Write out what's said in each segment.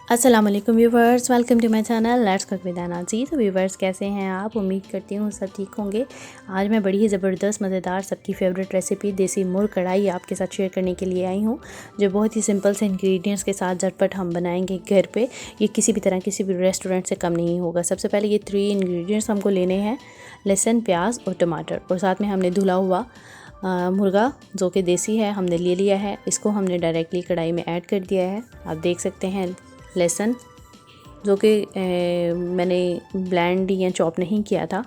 अस्सलाम वालेकुम viewers, welcome to my channel let's cook with Ana ji. तो व्यूवर्स कैसे हैं आप? उम्मीद करती हूँ सब ठीक होंगे। आज मैं बड़ी ही ज़बरदस्त मज़ेदार सबकी फेवरेट रेसिपी देसी मुर्ग कढ़ाई आपके साथ शेयर करने के लिए आई हूँ, जो बहुत ही सिंपल से इंग्रेडिएंट्स के साथ झटपट हम बनाएंगे घर पे। ये किसी भी तरह किसी भी रेस्टोरेंट से कम नहीं होगा। सबसे पहले ये 3 इंग्रेडिएंट्स हमको लेने हैं, लहसुन, प्याज और टमाटर, और साथ में हमने धुला हुआ मुर्गा जो कि देसी है हमने ले लिया है। इसको हमने डायरेक्टली कढ़ाई में ऐड कर दिया है। आप देख सकते हैं लहसुन जो कि मैंने ब्लेंड या चॉप नहीं किया था।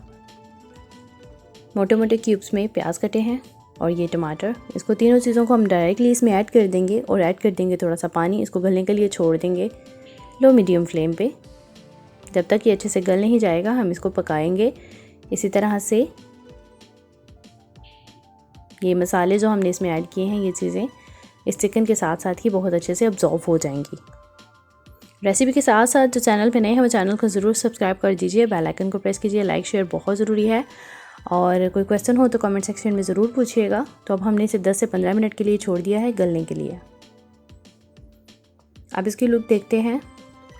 मोटे मोटे क्यूब्स में प्याज कटे हैं और ये टमाटर। इसको तीनों चीज़ों को हम डायरेक्टली इसमें ऐड कर देंगे और ऐड कर देंगे थोड़ा सा पानी। इसको गलने के लिए छोड़ देंगे लो मीडियम फ्लेम पे। जब तक ये अच्छे से गल नहीं जाएगा हम इसको पकाएंगे। इसी तरह से ये मसाले जो हमने इसमें ऐड किए हैं, ये चीज़ें इस चिकन के साथ साथ ही बहुत अच्छे से अब्जॉर्ब हो जाएंगी। रेसिपी के साथ साथ जो चैनल पे नए हैं वो चैनल को ज़रूर सब्सक्राइब कर दीजिए, बेल आइकन को प्रेस कीजिए। लाइक शेयर बहुत ज़रूरी है, और कोई क्वेश्चन हो तो कमेंट सेक्शन में ज़रूर पूछिएगा। तो अब हमने इसे 10 से 15 मिनट के लिए छोड़ दिया है गलने के लिए। अब इसकी लुक देखते हैं।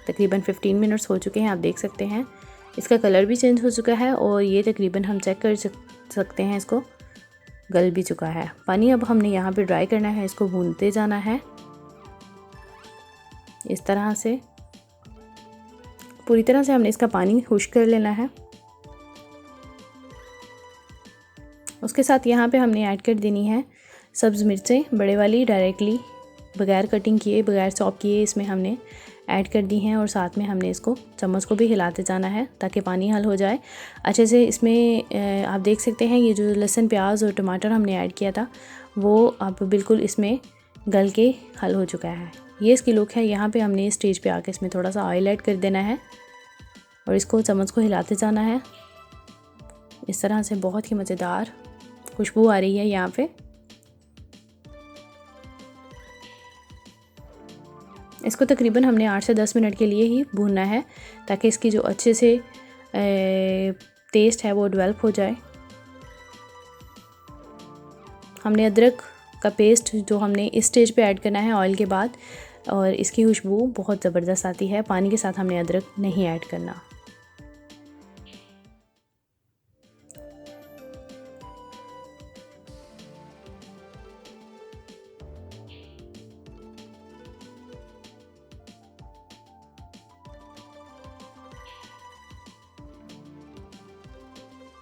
तकरीबन 15 मिनट्स हो चुके हैं, आप देख सकते हैं इसका कलर भी चेंज हो चुका है, और ये तकरीबन हम चेक कर सकते हैं इसको गल भी चुका है। पानी अब हमने यहाँ पे ड्राई करना है, इसको भूनते जाना है इस तरह से। पूरी तरह से हमने इसका पानी खुश्क कर लेना है। उसके साथ यहाँ पे हमने ऐड कर देनी है सब्ज़ मिर्चें, बड़े वाली, डायरेक्टली बगैर कटिंग किए, बगैर चॉप किए इसमें हमने ऐड कर दी हैं। और साथ में हमने इसको चम्मच को भी हिलाते जाना है ताकि पानी हल हो जाए अच्छे से। इसमें आप देख सकते हैं ये जो लहसुन, प्याज और टमाटर हमने ऐड किया था वो अब बिल्कुल इसमें गल के हल हो चुका है। ये इसकी लुक है। यहाँ पे हमने इस स्टेज पे आके इसमें थोड़ा सा ऑयल ऐड कर देना है और इसको चम्मच को हिलाते जाना है इस तरह से। बहुत ही मज़ेदार खुशबू आ रही है यहाँ पे। इसको तकरीबन हमने 8 से 10 मिनट के लिए ही भूनना है ताकि इसकी जो अच्छे से टेस्ट है वो डेवलप हो जाए। हमने अदरक का पेस्ट जो हमने इस स्टेज पे ऐड करना है ऑयल के बाद, और इसकी खुशबू बहुत ज़बरदस्त आती है। पानी के साथ हमने अदरक नहीं ऐड करना।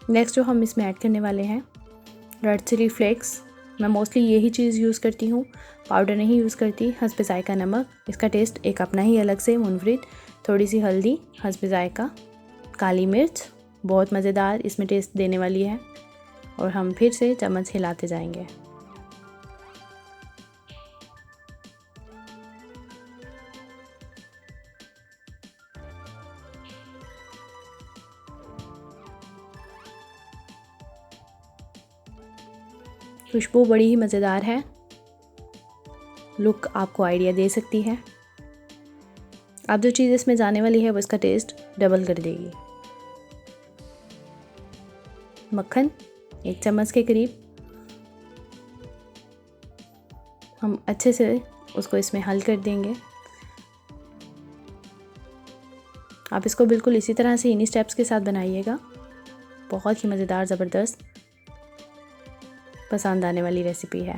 नेक्स्ट जो हम इसमें ऐड करने वाले हैं रेड चिली फ्लेक्स। मैं मोस्टली यही चीज़ यूज़ करती हूँ, पाउडर नहीं यूज़ करती। हस्ब ज़ायका नमक, इसका टेस्ट एक अपना ही अलग से मुनफरिद। थोड़ी सी हल्दी हस्ब ज़ायका, काली मिर्च बहुत मज़ेदार इसमें टेस्ट देने वाली है। और हम फिर से चम्मच हिलाते जाएंगे। खुशबू बड़ी ही मज़ेदार है, लुक आपको आइडिया दे सकती है। अब जो चीज़ इसमें जाने वाली है वो इसका टेस्ट डबल कर देगी। मक्खन 1 चम्मच के करीब हम अच्छे से उसको इसमें हल कर देंगे। आप इसको बिल्कुल इसी तरह से इन्हीं स्टेप्स के साथ बनाइएगा। बहुत ही मज़ेदार, ज़बरदस्त, पसंद आने वाली रेसिपी है।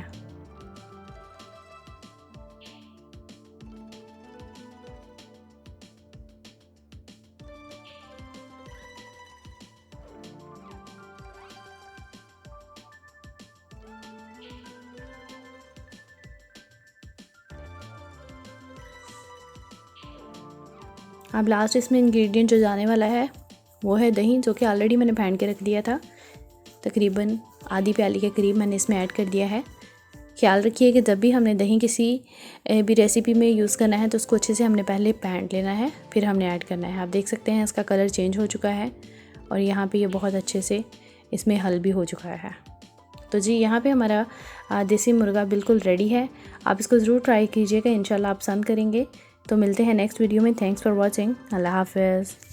अब लास्ट इसमें इंग्रेडिएंट जो जाने वाला है वो है दही, जो कि ऑलरेडी मैंने फेंट के रख दिया था। तकरीबन आधी प्याली के करीब मैंने इसमें ऐड कर दिया है। ख्याल रखिए कि जब भी हमने दही किसी भी रेसिपी में यूज़ करना है तो उसको अच्छे से हमने पहले फेंट लेना है, फिर हमने ऐड करना है। आप देख सकते हैं इसका कलर चेंज हो चुका है और यहाँ पे ये बहुत अच्छे से इसमें हल भी हो चुका है। तो जी यहाँ पे हमारा देसी मुर्गा बिल्कुल रेडी है। आप इसको ज़रूर ट्राई कीजिएगा, इंशाल्लाह आप पसंद करेंगे। तो मिलते हैं नेक्स्ट वीडियो में। Thanks for watching. अल्लाह हाफ़िज़।